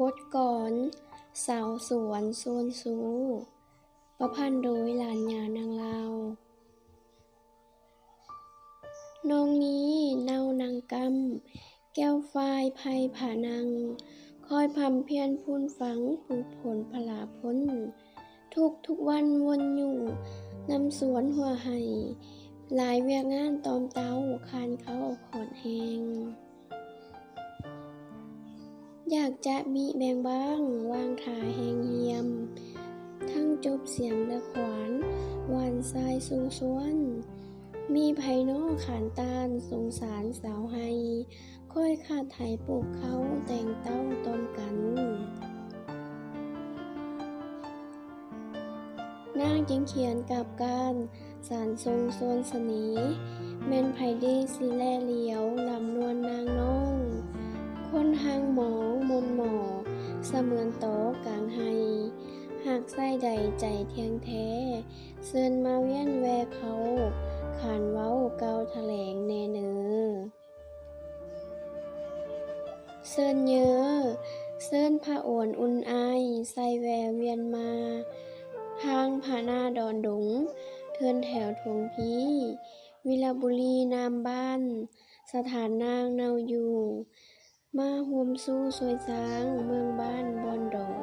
บทกลอนสาวสวนชวนสู้ ประพันธ์โดยหลานยานางลาว น้องนี้เนานังกำแก้วฝ้ายไผ่ผานัง คอยพำเพียรพูนฝังปลูกผลพลาพ้น ทุกวันวนอยู่นำสวนหัวไห้หลายเวียกงานตอมเต้าคานเขาขอดแหง อยากจะมิแบ่งบ้างวางท่าแหงเหียม ทั้งจบเสียมและขวานหวานทรายสู่สวน มีไผน้อขานตานสงสารสาวไห้ค่อยขาดไถปลูกเขาแต่งเต้าตอมกัน นางจึงเขียนกับการสารทรงโซนเสน่ห์แม่นไผเดสิแลเหลียวลำนวลนางน้อง คนหางหมองมนหมอเสมือนตอกลางไห้หากใส่ใดใจเที่ยงแท้เชิญมาเวียนแวเขาขานเว้าเก่าแถลงแน่เนอเชิญเยอเชิญพระโอนอุ่นอายใส่แวเวียนมาทางผานาดอนดงเทินแถวทวงพีวิรบุรีนามบ้านสถานนางเนาอยู่มาร่วมสู้สวยสางเมืองบ้านบอนดอย